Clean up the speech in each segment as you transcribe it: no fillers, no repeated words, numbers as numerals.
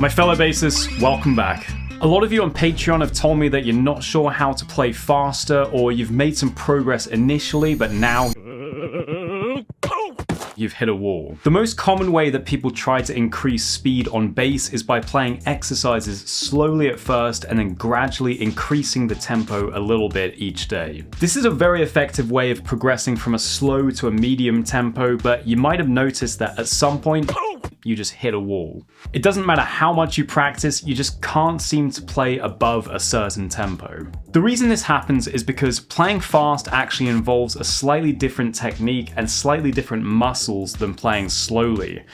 My fellow bassists, welcome back. A lot of you on Patreon have told me that you're not sure how to play faster, or you've made some progress initially, but now you've hit a wall. The most common way that people try to increase speed on bass is by playing exercises slowly at first and then gradually increasing the tempo a little bit each day. This is a very effective way of progressing from a slow to a medium tempo, but you might have noticed that at some point, you just hit a wall. It doesn't matter how much you practice, you just can't seem to play above a certain tempo. The reason this happens is because playing fast actually involves a slightly different technique and slightly different muscles than playing slowly.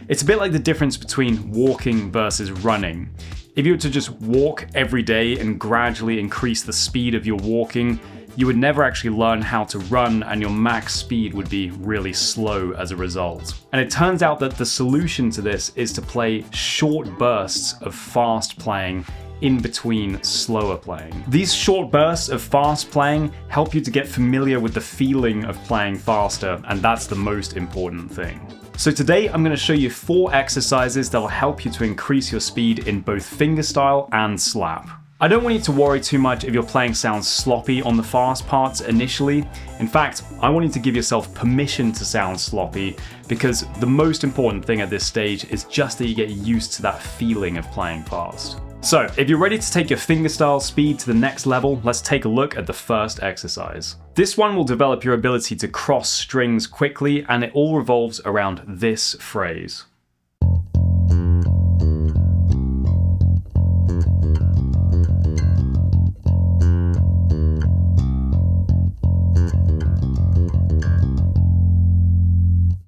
It's a bit like the difference between walking versus running. If you were to just walk every day and gradually increase the speed of your walking, you would never actually learn how to run, and your max speed would be really slow as a result. And it turns out that the solution to this is to play short bursts of fast playing in between slower playing. These short bursts of fast playing help you to get familiar with the feeling of playing faster, and that's the most important thing. So today I'm going to show you 4 exercises that will help you to increase your speed in both fingerstyle and slap. I don't want you to worry too much if your playing sounds sloppy on the fast parts initially. In fact, I want you to give yourself permission to sound sloppy, because the most important thing at this stage is just that you get used to that feeling of playing fast. So, if you're ready to take your fingerstyle speed to the next level, let's take a look at the first exercise. This one will develop your ability to cross strings quickly, and it all revolves around this phrase.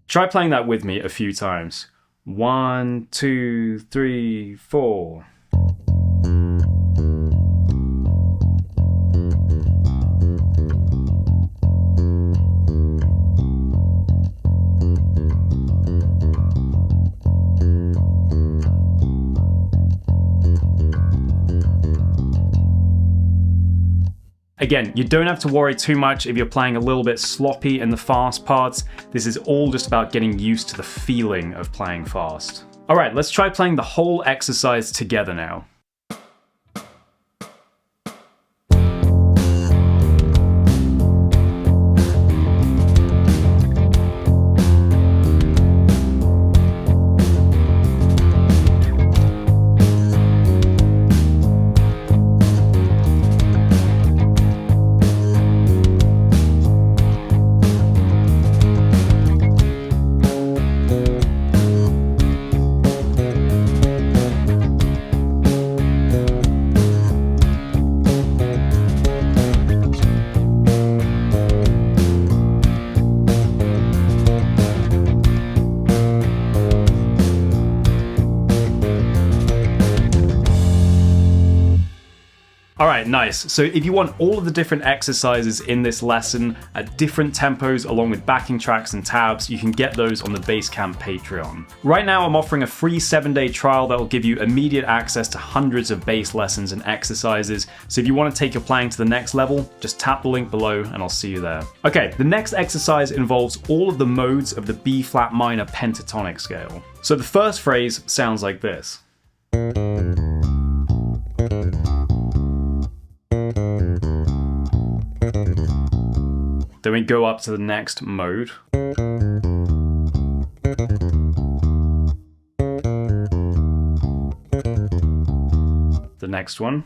Try playing that with me a few times. 1, 2, 3, 4. Again, you don't have to worry too much if you're playing a little bit sloppy in the fast parts. This is all just about getting used to the feeling of playing fast. Alright, let's try playing the whole exercise together now. Alright, nice. So if you want all of the different exercises in this lesson at different tempos along with backing tracks and tabs, you can get those on the Basecamp Patreon. Right now I'm offering a free 7-day trial that will give you immediate access to hundreds of bass lessons and exercises. So if you want to take your playing to the next level, just tap the link below and I'll see you there. Okay, the next exercise involves all of the modes of the B flat minor pentatonic scale. So the first phrase sounds like this. Then we go up to the next mode. The next one.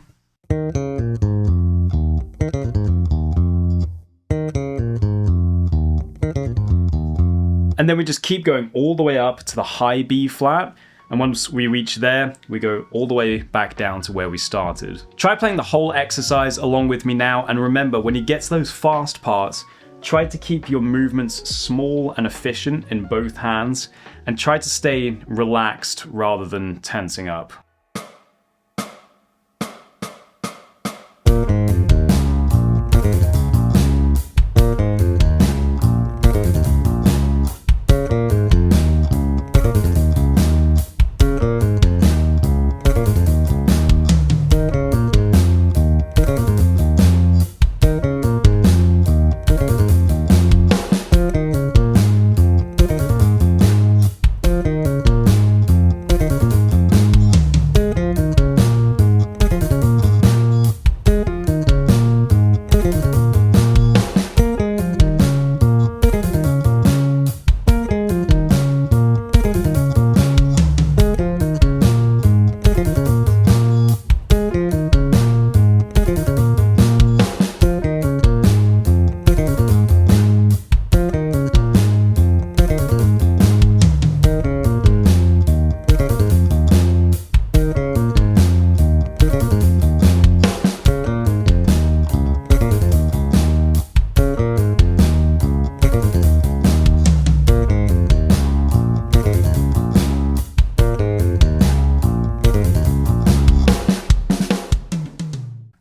And then we just keep going all the way up to the high B flat. And once we reach there, we go all the way back down to where we started. Try playing the whole exercise along with me now, and remember, when you get to those fast parts, try to keep your movements small and efficient in both hands, and try to stay relaxed rather than tensing up.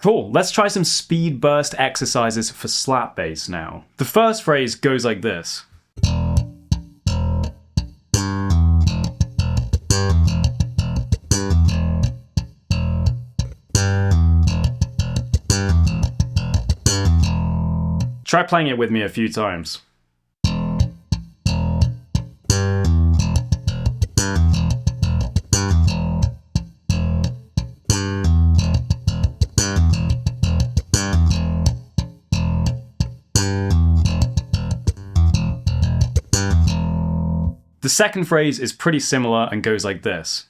Cool, let's try some speed burst exercises for slap bass now. The first phrase goes like this. Try playing it with me a few times. The second phrase is pretty similar and goes like this.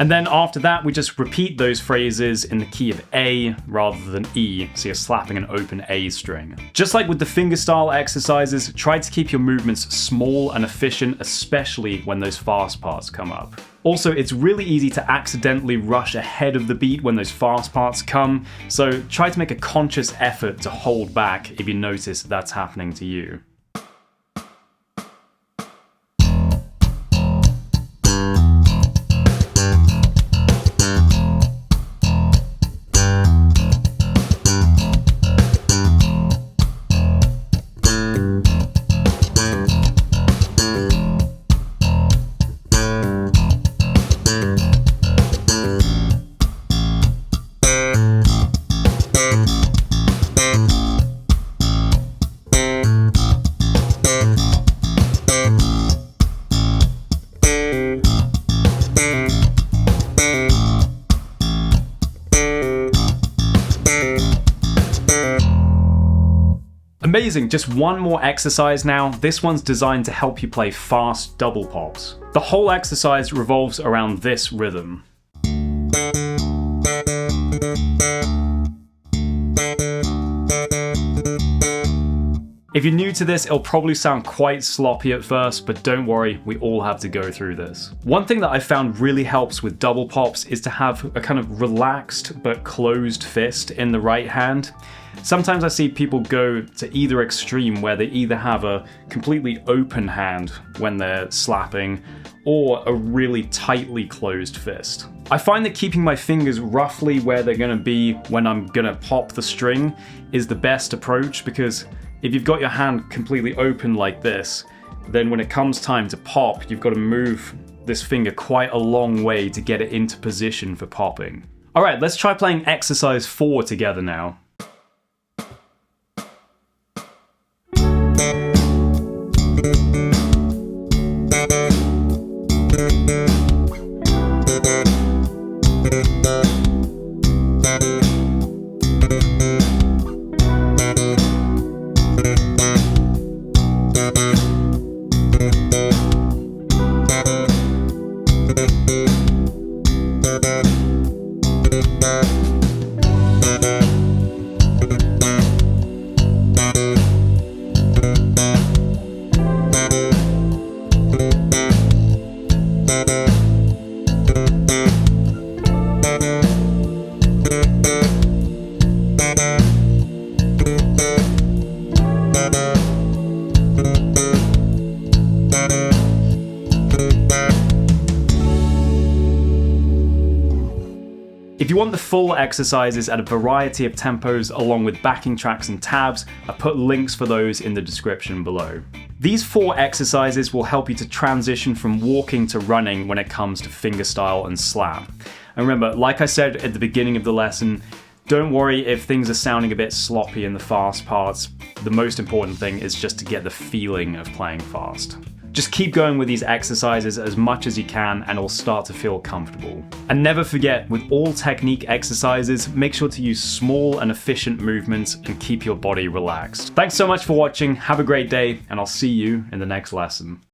And then after that, we just repeat those phrases in the key of A rather than E, so you're slapping an open A string. Just like with the fingerstyle exercises, try to keep your movements small and efficient, especially when those fast parts come up. Also, it's really easy to accidentally rush ahead of the beat when those fast parts come, so try to make a conscious effort to hold back if you notice that's happening to you. Amazing, just one more exercise now. This one's designed to help you play fast double pops. The whole exercise revolves around this rhythm. If you're new to this, it'll probably sound quite sloppy at first, but don't worry, we all have to go through this. One thing that I found really helps with double pops is to have a kind of relaxed but closed fist in the right hand. Sometimes I see people go to either extreme where they either have a completely open hand when they're slapping or a really tightly closed fist. I find that keeping my fingers roughly where they're going to be when I'm going to pop the string is the best approach, because if you've got your hand completely open like this, then when it comes time to pop, you've got to move this finger quite a long way to get it into position for popping. Alright, let's try playing exercise 4 together now. If you want the full exercises at a variety of tempos along with backing tracks and tabs, I put links for those in the description below. These 4 exercises will help you to transition from walking to running when it comes to fingerstyle and slap. And remember, like I said at the beginning of the lesson, don't worry if things are sounding a bit sloppy in the fast parts. The most important thing is just to get the feeling of playing fast. Just keep going with these exercises as much as you can and it'll start to feel comfortable. And never forget, with all technique exercises, make sure to use small and efficient movements and keep your body relaxed. Thanks so much for watching, have a great day, and I'll see you in the next lesson.